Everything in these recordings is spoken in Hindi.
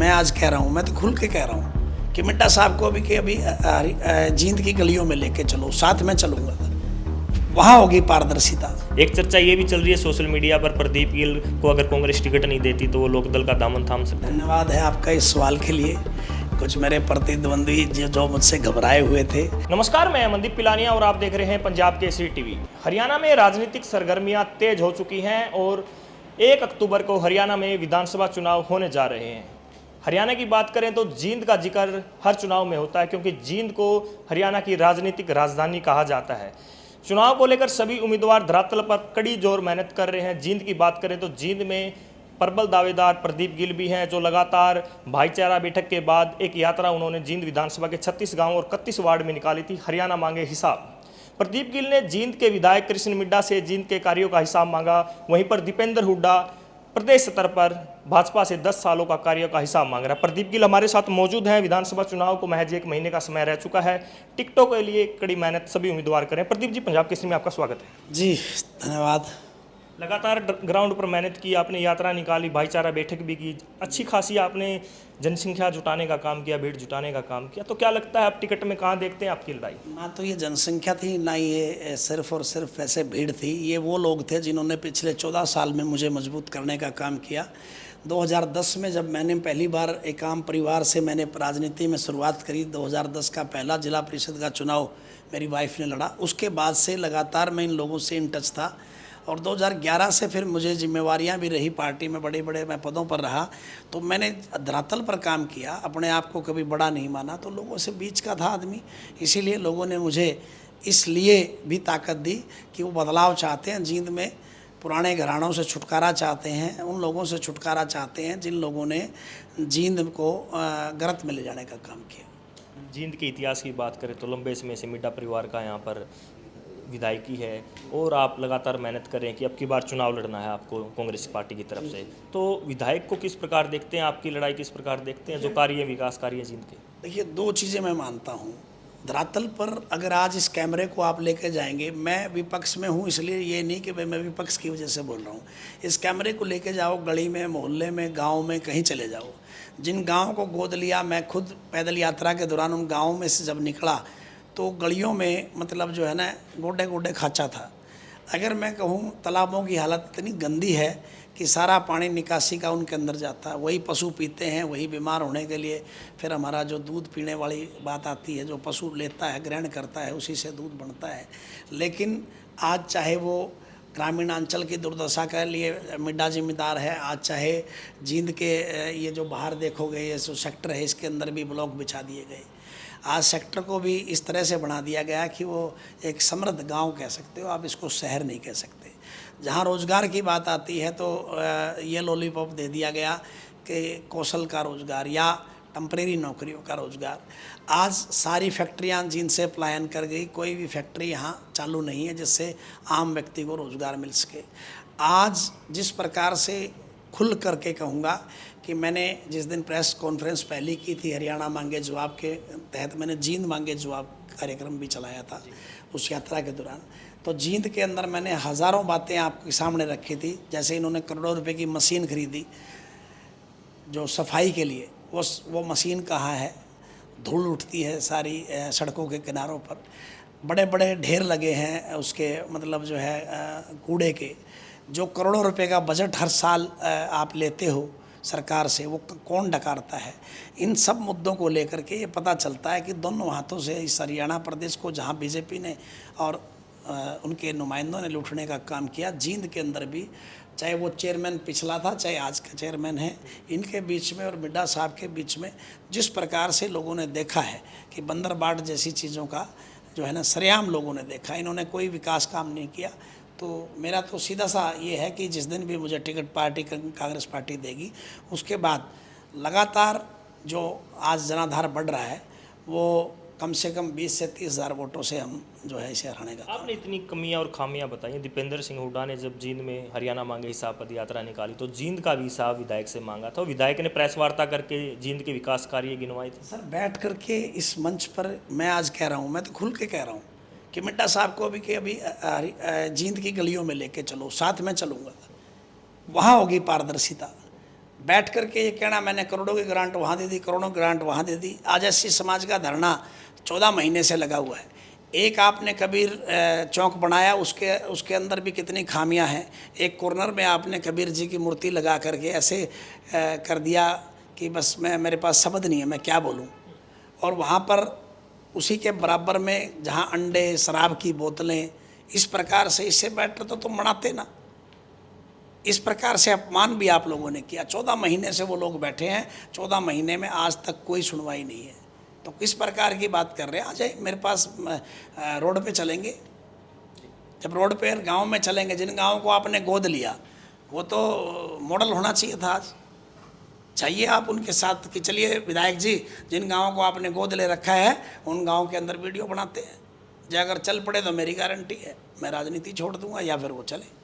मैं आज कह रहा हूँ, मैं तो खुल के कह रहा हूँ कि मिड्डा साहब को अभी जींद की गलियों में लेके चलो, साथ में चलूँगा, वहाँ होगी पारदर्शिता। एक चर्चा ये भी चल रही है सोशल मीडिया पर, प्रदीप गिल को अगर कांग्रेस टिकट नहीं देती तो वो लोकदल का दामन थाम सकते हैं। धन्यवाद है आपका इस सवाल के लिए। कुछ मेरे प्रतिद्वंदी जो मुझसे घबराए हुए थे। नमस्कार, मैं अमनदीप पिलानिया और आप देख रहे हैं पंजाब केसरी टीवी। हरियाणा में राजनीतिक सरगर्मियां तेज हो चुकी हैं और 1 अक्टूबर को हरियाणा में विधानसभा चुनाव होने जा रहे हैं। हरियाणा की बात करें तो जींद का जिक्र हर चुनाव में होता है, क्योंकि जींद को हरियाणा की राजनीतिक राजधानी कहा जाता है। चुनाव को लेकर सभी उम्मीदवार धरातल पर कड़ी जोर मेहनत कर रहे हैं। जींद की बात करें तो जींद में प्रबल दावेदार प्रदीप गिल भी हैं, जो लगातार भाईचारा बैठक के बाद एक यात्रा उन्होंने जींद विधानसभा के 36 गांव और 31 वार्ड में निकाली थी। हरियाणा मांगे हिसाब। प्रदीप गिल ने जींद के विधायक कृष्ण मिड्डा से जींद के कार्यों का हिसाब मांगा। वहीं पर दीपेंद्र हुड्डा प्रदेश स्तर पर भाजपा से 10 सालों का कार्य का हिसाब मांग रहा है। प्रदीप गिल हमारे साथ मौजूद हैं। विधानसभा चुनाव को महज 1 महीने का समय रह चुका है। टिकटों के लिए कड़ी मेहनत सभी उम्मीदवार करें। प्रदीप जी, पंजाब केसरी में आपका स्वागत है। जी धन्यवाद। लगातार ग्राउंड पर मेहनत की, आपने यात्रा निकाली, भाईचारा बैठक भी की, अच्छी खासी आपने जनसंख्या जुटाने का काम किया, भीड़ जुटाने का काम किया। तो क्या लगता है आप टिकट में कहाँ देखते हैं आपकी लड़ाई? ना तो ये जनसंख्या थी, ना ये सिर्फ और सिर्फ ऐसे भीड़ थी। ये वो लोग थे जिन्होंने पिछले 14 साल में मुझे मजबूत करने का काम किया। 2010 में जब मैंने पहली बार एक आम परिवार से मैंने राजनीति में शुरुआत करी, 2010 का पहला जिला परिषद का चुनाव मेरी वाइफ ने लड़ा। उसके बाद से लगातार मैं इन लोगों से इन टच था और 2011 से फिर मुझे जिम्मेवारियां भी रही, पार्टी में बड़े बड़े मैं पदों पर रहा, तो मैंने धरातल पर काम किया। अपने आप को कभी बड़ा नहीं माना, तो लोगों से बीच का था आदमी। इसीलिए लोगों ने मुझे इसलिए भी ताकत दी कि वो बदलाव चाहते हैं जींद में, पुराने घरानों से छुटकारा चाहते हैं, उन लोगों से छुटकारा चाहते हैं जिन लोगों ने जींद को गलत में ले जाने का काम किया। जींद के इतिहास की बात करें तो लंबे समय से मिड्डा परिवार का यहाँ पर विधायकी है और आप लगातार मेहनत कर रहे हैं कि अब की बार चुनाव लड़ना है आपको कांग्रेस पार्टी की तरफ से। तो विधायक को किस प्रकार देखते हैं, आपकी लड़ाई किस प्रकार देखते हैं, जो कार्य विकास कार्य जींद के? देखिए, 2 चीज़ें मैं मानता हूँ। धरातल पर अगर आज इस कैमरे को आप लेके जाएंगे, मैं विपक्ष में हूँ इसलिए ये नहीं कि भाई मैं विपक्ष की वजह से बोल रहा हूँ। इस कैमरे को लेके जाओ, गली में, मोहल्ले में, गांव में, कहीं चले जाओ। जिन गांव को गोद लिया, मैं खुद पैदल यात्रा के दौरान उन गाँवों में से जब निकला तो गलियों में मतलब जो है ना, गोडे गोडे खाचा था। अगर मैं कहूँ तालाबों की हालत इतनी गंदी है कि सारा पानी निकासी का उनके अंदर जाता है, वही पशु पीते हैं, वही बीमार होने के लिए फिर हमारा जो दूध पीने वाली बात आती है, जो पशु लेता है, ग्रहण करता है, उसी से दूध बनता है। लेकिन आज चाहे वो ग्रामीण अंचल की दुर्दशा के लिए मिड्डा जिम्मेदार है, आज चाहे जींद के ये जो बाहर देखोगे ये जो सेक्टर है, इसके अंदर भी ब्लॉक बिछा दिए गए। आज सेक्टर को भी इस तरह से बना दिया गया कि वो एक समृद्ध गांव कह सकते हो आप, इसको शहर नहीं कह सकते। जहां रोज़गार की बात आती है तो ये लॉलीपॉप दे दिया गया कि कौशल का रोज़गार या टेम्परेरी नौकरियों का रोज़गार। आज सारी फैक्ट्रियां जिनसे पलायन कर गई, कोई भी फैक्ट्री यहाँ चालू नहीं है जिससे आम व्यक्ति को रोज़गार मिल सके। आज जिस प्रकार से खुल करके कहूँगा कि मैंने जिस दिन प्रेस कॉन्फ्रेंस पहली की थी हरियाणा मांगे जवाब के तहत, मैंने जींद मांगे जवाब कार्यक्रम भी चलाया था उस यात्रा के दौरान। तो जींद के अंदर मैंने हज़ारों बातें आपके सामने रखी थी। जैसे इन्होंने करोड़ों रुपए की मशीन खरीदी जो सफाई के लिए, वो मशीन कहाँ है? धूल उठती है सारी सड़कों के किनारों पर, बड़े बड़े ढेर लगे हैं उसके मतलब जो है कूड़े के। जो करोड़ों रुपए का बजट हर साल आप लेते हो सरकार से, वो कौन डकारता है? इन सब मुद्दों को लेकर के ये पता चलता है कि दोनों हाथों से इस हरियाणा प्रदेश को जहां बीजेपी ने और उनके नुमाइंदों ने लूटने का काम किया, जींद के अंदर भी, चाहे वो चेयरमैन पिछला था, चाहे आज का चेयरमैन है, इनके बीच में और मिड्डा साहब के बीच में जिस प्रकार से लोगों ने देखा है कि बंदर बाट जैसी चीज़ों का जो है ना सरेआम लोगों ने देखा, इन्होंने कोई विकास काम नहीं किया। तो मेरा तो सीधा सा ये है कि जिस दिन भी मुझे टिकट पार्टी कांग्रेस पार्टी देगी, उसके बाद लगातार जो आज जनाधार बढ़ रहा है वो कम से कम 20 से 30 हज़ार वोटों से हम जो है इसे हराने का। आपने इतनी कमियां और खामियां बताई। दीपेंद्र सिंह हुड्डा ने जब जींद में हरियाणा मांगे हिसाब पद यात्रा निकाली तो जींद का भी हिसाब विधायक से मांगा था। विधायक ने प्रेस वार्ता करके जींद के विकास कार्य गिनवाए थे। सर, बैठ करके इस मंच पर मैं आज कह रहा हूँ, मैं तो खुल के कह रहा हूँ कि मिड्डा साहब को अभी जींद की गलियों में लेके चलो, साथ में चलूँगा, वहाँ होगी पारदर्शिता। बैठ करके ये कहना मैंने करोड़ों की ग्रांट वहाँ दे दी, करोड़ों की ग्रांट वहाँ दे दी। आज एससी समाज का धरना 14 महीने से लगा हुआ है। एक आपने कबीर चौक बनाया, उसके अंदर भी कितनी खामियां हैं। एक कॉर्नर में आपने कबीर जी की मूर्ति लगा करके ऐसे कर दिया कि बस मेरे पास शब्द नहीं है, मैं क्या बोलूं। और वहाँ पर उसी के बराबर में जहाँ अंडे, शराब की बोतलें, इस प्रकार से इससे बेटर तो तुम बनाते ना। इस प्रकार से अपमान भी आप लोगों ने किया। 14 महीने से वो लोग बैठे हैं, 14 महीने में आज तक कोई सुनवाई नहीं है। तो किस प्रकार की बात कर रहे हैं? आ जाए मेरे पास, रोड पे चलेंगे। जब रोड पे गांव में चलेंगे, जिन गांवों को आपने गोद लिया वो तो मॉडल होना चाहिए था। आज चाहिए आप उनके साथ कि चलिए विधायक जी, जिन गांवों को आपने गोद ले रखा है उन गांवों के अंदर वीडियो बनाते हैं। जो अगर चल पड़े तो मेरी गारंटी है मैं राजनीति छोड़ दूंगा या फिर वो चले।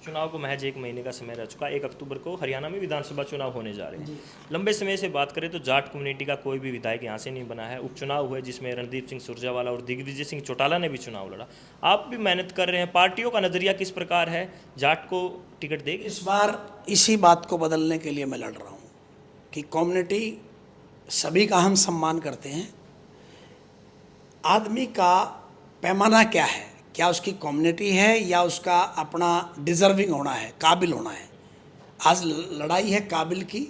चुनाव को महज एक महीने का समय रह चुका। 1 अक्टूबर को हरियाणा में विधानसभा चुनाव होने जा रहे हैं। लंबे समय से बात करें तो जाट कम्युनिटी का कोई भी विधायक यहाँ से नहीं बना है। उपचुनाव हुए जिसमें रणदीप सिंह सुरजेवाला और दिग्विजय सिंह चौटाला ने भी चुनाव लड़ा। आप भी मेहनत कर रहे हैं, पार्टियों का नज़रिया किस प्रकार है? जाट को टिकट देगी? इस बार इसी बात को बदलने के लिए मैं लड़ रहा हूँ कि कम्युनिटी सभी का हम सम्मान करते हैं। आदमी का पैमाना क्या है? क्या उसकी कम्युनिटी है या उसका अपना डिज़र्विंग होना है, काबिल होना है? आज लड़ाई है काबिल की,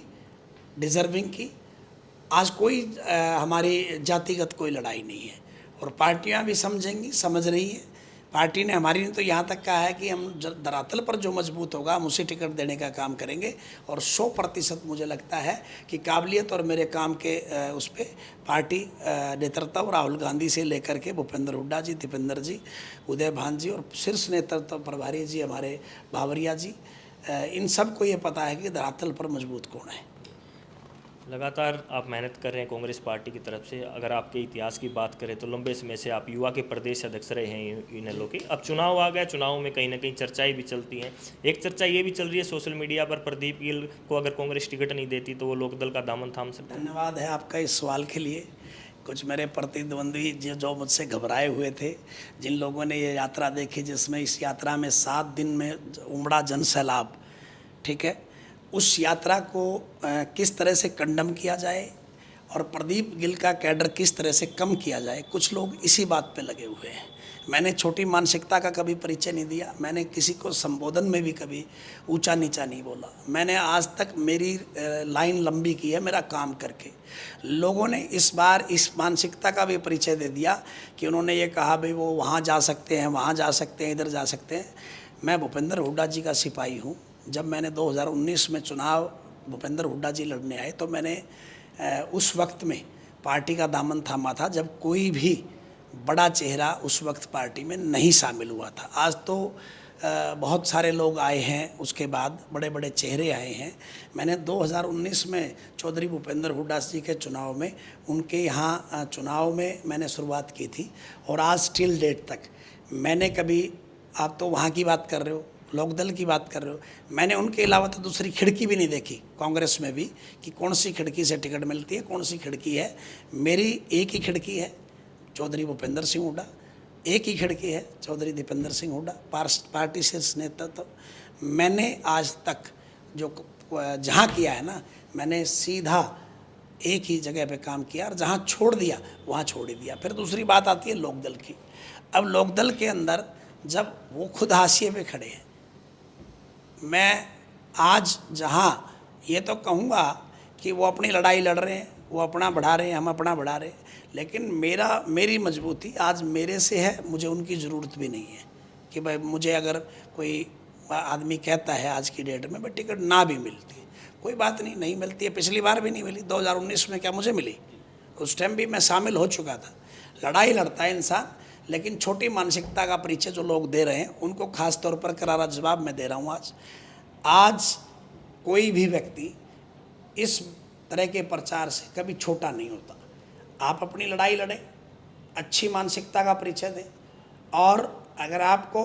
डिज़र्विंग की। आज कोई हमारी जातिगत कोई लड़ाई नहीं है। और पार्टियां भी समझेंगी, समझ रही है। पार्टी ने हमारी ने तो यहाँ तक कहा है कि हम धरातल पर जो मजबूत होगा हम उसे टिकट देने का काम करेंगे। और 100% मुझे लगता है कि काबिलियत और मेरे काम के उस पर पार्टी नेतृत्व राहुल गांधी से लेकर के भूपेंद्र हुड्डा जी, दीपेंद्र जी, उदय भान जी और शीर्ष नेतृत्व प्रभारी जी हमारे बावरिया जी, इन सब को ये पता है कि धरातल पर मजबूत कौन है। लगातार आप मेहनत कर रहे हैं कांग्रेस पार्टी की तरफ से। अगर आपके इतिहास की बात करें तो लंबे समय से आप युवा के प्रदेश अध्यक्ष रहे हैं इनेलो के। अब चुनाव आ गया, चुनाव में कहीं ना कहीं चर्चाएं भी चलती हैं। एक चर्चा ये भी चल रही है सोशल मीडिया पर, प्रदीप गिल को अगर कांग्रेस टिकट नहीं देती तो वो लोकदल का दामन थाम सकते। धन्यवाद है आपका इस सवाल के लिए। कुछ मेरे प्रतिद्वंद्वी जो मुझसे घबराए हुए थे, जिन लोगों ने ये यात्रा देखी जिसमें इस यात्रा में 7 दिन में उमड़ा जन सैलाब, ठीक है, उस यात्रा को किस तरह से कंडम किया जाए और प्रदीप गिल का कैडर किस तरह से कम किया जाए, कुछ लोग इसी बात पे लगे हुए हैं। मैंने छोटी मानसिकता का कभी परिचय नहीं दिया। मैंने किसी को संबोधन में भी कभी ऊंचा नीचा नहीं बोला। मैंने आज तक मेरी लाइन लंबी की है मेरा काम करके। लोगों ने इस बार इस मानसिकता का भी परिचय दे दिया कि उन्होंने ये कहा भाई वो वहाँ जा सकते हैं, वहाँ जा सकते हैं, इधर जा सकते हैं। मैं भूपेंद्र हुड्डा जी का सिपाही हूँ। जब मैंने 2019 में चुनाव भूपेंद्र हुड्डा जी लड़ने आए तो मैंने उस वक्त में पार्टी का दामन थामा था जब कोई भी बड़ा चेहरा उस वक्त पार्टी में नहीं शामिल हुआ था। आज तो बहुत सारे लोग आए हैं, उसके बाद बड़े बड़े चेहरे आए हैं। मैंने 2019 में चौधरी भूपेंद्र हुड्डा जी के चुनाव में उनके यहाँ चुनाव में मैंने शुरुआत की थी और आज टिल डेट तक मैंने कभी, आप तो वहाँ की बात कर रहे हो, लोकदल की बात कर रहे हो, मैंने उनके अलावा तो दूसरी खिड़की भी नहीं देखी कांग्रेस में भी कि कौन सी खिड़की से टिकट मिलती है, कौन सी खिड़की है। मेरी एक ही खिड़की है, चौधरी भूपेंद्र सिंह हुड्डा। एक ही खिड़की है, चौधरी दीपेंद्र सिंह हुड्डा, पार्टी शीर्ष नेतृत्व। मैंने आज तक जो जहाँ किया है ना, मैंने सीधा एक ही जगह पे काम किया और जहाँ छोड़ दिया वहाँ छोड़ ही दिया। फिर दूसरी बात आती है लोकदल की। अब लोकदल के अंदर जब वो खुद हाशिए पे खड़े हैं, मैं आज जहाँ ये तो कहूँगा कि वो अपनी लड़ाई लड़ रहे हैं, वो अपना बढ़ा रहे हैं, हम अपना बढ़ा रहे हैं, लेकिन मेरी मजबूती आज मेरे से है। मुझे उनकी ज़रूरत भी नहीं है कि भाई मुझे अगर कोई आदमी कहता है आज की डेट में भाई टिकट ना भी मिलती है, कोई बात नहीं, नहीं मिलती है। पिछली बार भी नहीं मिली, 2019 में क्या मुझे मिली? उस टाइम भी मैं शामिल हो चुका था। लड़ाई लड़ता है इंसान, लेकिन छोटी मानसिकता का परिचय जो लोग दे रहे हैं उनको खास तौर पर करारा जवाब मैं दे रहा हूँ। आज कोई भी व्यक्ति इस तरह के प्रचार से कभी छोटा नहीं होता। आप अपनी लड़ाई लड़ें, अच्छी मानसिकता का परिचय दें, और अगर आपको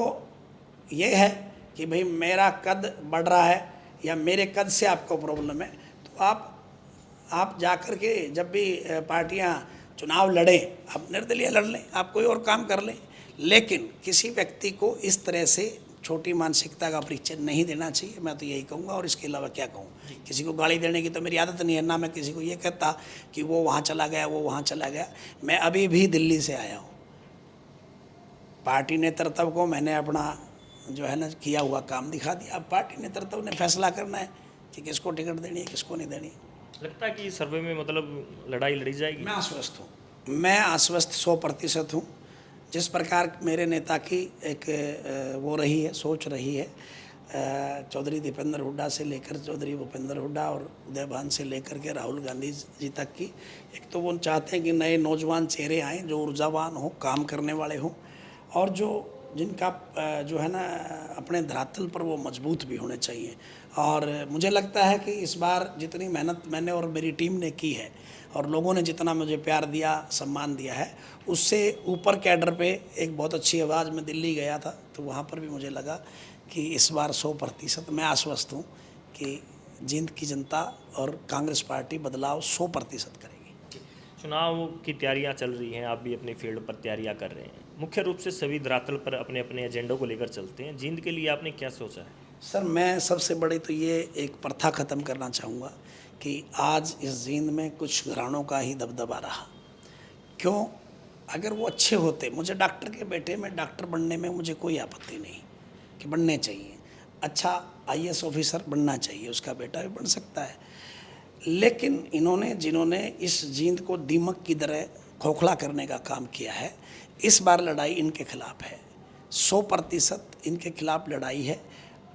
ये है कि भाई मेरा कद बढ़ रहा है या मेरे कद से आपको प्रॉब्लम है, तो आप जाकर के जब भी पार्टियां चुनाव लड़ें, आप निर्दलीय लड़ लें, आप कोई और काम कर लें, लेकिन किसी व्यक्ति को इस तरह से छोटी मानसिकता का परिचय नहीं देना चाहिए, मैं तो यही कहूँगा। और इसके अलावा क्या कहूँ, किसी को गाली देने की तो मेरी आदत नहीं है, ना मैं किसी को ये कहता कि वो वहाँ चला गया, वो वहाँ चला गया। मैं अभी भी दिल्ली से आया हूँ, पार्टी नेतृत्व को मैंने अपना जो है ना किया हुआ काम दिखा दिया। अब पार्टी नेतृत्व ने फैसला करना है कि किसको टिकट देनी है, किसको नहीं देनी। लगता है कि सर्वे में मतलब लड़ाई लड़ी जाएगी? मैं आश्वस्त हूँ, मैं आश्वस्त 100% हूँ। जिस प्रकार मेरे नेता की एक वो रही है, सोच रही है, चौधरी दीपेंद्र हुड्डा से लेकर चौधरी भूपेंद्र हुड्डा और उदयभान से लेकर के राहुल गांधी जी तक की, एक तो वो चाहते हैं कि नए नौजवान चेहरे आएँ जो ऊर्जावान हो, काम करने वाले हों, और जो जिनका जो है ना अपने धरातल पर वो मजबूत भी होने चाहिए। और मुझे लगता है कि इस बार जितनी मेहनत मैंने और मेरी टीम ने की है और लोगों ने जितना मुझे प्यार दिया, सम्मान दिया है, उससे ऊपर कैडर पे एक बहुत अच्छी आवाज़ में दिल्ली गया था, तो वहाँ पर भी मुझे लगा कि इस बार 100% मैं आश्वस्त हूँ कि जींद की जनता और कांग्रेस पार्टी बदलाव 100% करेगी। चुनाव की तैयारियां चल रही हैं, आप भी अपनी फील्ड पर तैयारियां कर रहे हैं। मुख्य रूप से सभी धरातल पर अपने अपने एजेंडों को लेकर चलते हैं। जींद के लिए आपने क्या सोचा है? सर, मैं सबसे बड़ी तो ये एक प्रथा ख़त्म करना चाहूँगा कि आज इस जींद में कुछ घरानों का ही दबदबा रहा। क्यों? अगर वो अच्छे होते, मुझे डॉक्टर के बेटे में डॉक्टर बनने में मुझे कोई आपत्ति नहीं कि बनने चाहिए, अच्छा IAS ऑफिसर बनना चाहिए, उसका बेटा भी बन सकता है। लेकिन इन्होंने जिन्होंने इस जींद को दीमक की तरह खोखला करने का काम किया है, इस बार लड़ाई इनके खिलाफ है, 100% इनके खिलाफ लड़ाई है।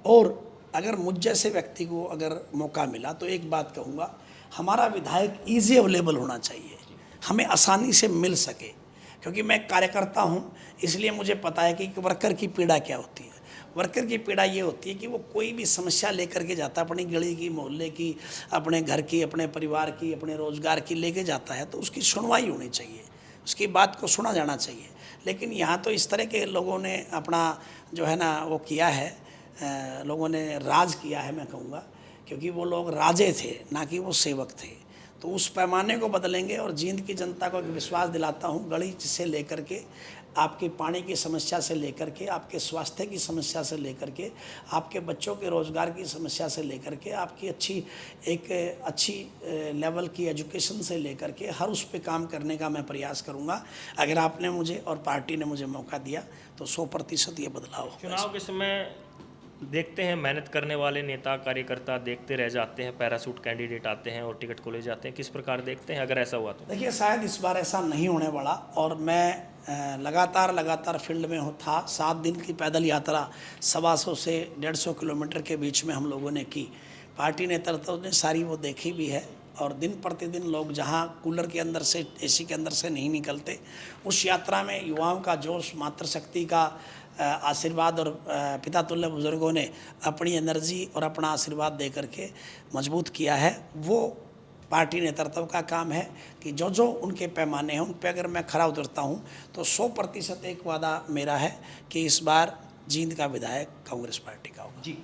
और अगर मुझ जैसे व्यक्ति को अगर मौका मिला तो एक बात कहूँगा, हमारा विधायक ईजी अवेलेबल होना चाहिए, हमें आसानी से मिल सके, क्योंकि मैं कार्यकर्ता हूँ, इसलिए मुझे पता है कि वर्कर की पीड़ा क्या होती है। वर्कर की पीड़ा ये होती है कि वो कोई भी समस्या लेकर के जाता है, अपनी गली की, मोहल्ले की, अपने घर की, अपने परिवार की, अपने रोज़गार की लेके जाता है, तो उसकी सुनवाई होनी चाहिए, उसकी बात को सुना जाना चाहिए। लेकिन यहाँ तो इस तरह के लोगों ने अपना जो है ना वो किया है, लोगों ने राज किया है, मैं कहूँगा, क्योंकि वो लोग राजे थे, ना कि वो सेवक थे। तो उस पैमाने को बदलेंगे और जींद की जनता को एक विश्वास दिलाता हूँ, गली से लेकर के आपकी पानी की समस्या से लेकर के, आपके स्वास्थ्य की समस्या से लेकर के, आपके बच्चों के रोज़गार की समस्या से लेकर के, आपकी अच्छी लेवल की एजुकेशन से लेकर के, हर उस पे काम करने का मैं प्रयास करूँगा। अगर आपने मुझे और पार्टी ने मुझे मौका दिया तो 100% ये बदलाव होगा। चुनाव के समय देखते हैं मेहनत करने वाले नेता कार्यकर्ता देखते रह जाते हैं, पैरासूट कैंडिडेट आते हैं और टिकट को ले जाते हैं, किस प्रकार देखते हैं अगर ऐसा हुआ तो? देखिए, शायद इस बार ऐसा नहीं होने वाला, और मैं लगातार फील्ड में था। 7 दिन की पैदल यात्रा 125 से 150 किलोमीटर के बीच में हम लोगों ने की। पार्टी नेतृत्व ने सारी वो देखी भी है, और दिन प्रतिदिन लोग जहाँ कूलर के अंदर से, AC के अंदर से नहीं निकलते, उस यात्रा में युवाओं का जोश, मातृशक्ति का आशीर्वाद और पिता तुल्य बुजुर्गों ने अपनी एनर्जी और अपना आशीर्वाद दे करके मजबूत किया है। वो पार्टी नेतृत्व का काम है कि जो जो उनके पैमाने हैं उन पे अगर मैं खरा उतरता हूँ तो 100% एक वादा मेरा है कि इस बार जींद का विधायक कांग्रेस पार्टी का होगा। जी,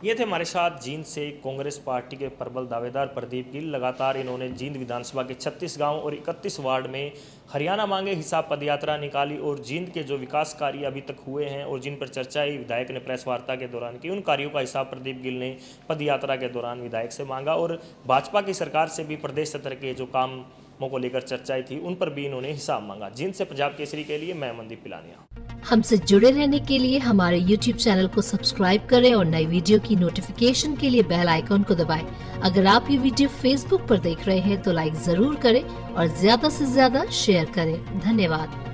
ये थे हमारे साथ जींद से कांग्रेस पार्टी के प्रबल दावेदार प्रदीप गिल। लगातार इन्होंने जींद विधानसभा के 36 गांव और 31 वार्ड में हरियाणा मांगे हिसाब पदयात्रा निकाली, और जींद के जो विकास कार्य अभी तक हुए हैं और जिन पर चर्चा ही विधायक ने प्रेस वार्ता के दौरान की, उन कार्यों का हिसाब प्रदीप गिल ने पदयात्रा के दौरान विधायक से मांगा। और भाजपा की सरकार से भी प्रदेश स्तर के जो कामों को लेकर चर्चाएं थी, उन पर भी इन्होंने हिसाब मांगा। जींद से पंजाब केसरी के लिए मैं मनदीप पिलानिया। हमसे जुड़े रहने के लिए हमारे YouTube चैनल को सब्सक्राइब करें और नई वीडियो की नोटिफिकेशन के लिए बेल आइकॉन को दबाएं। अगर आप ये वीडियो Facebook पर देख रहे हैं तो लाइक जरूर करें और ज्यादा से ज्यादा शेयर करें। धन्यवाद।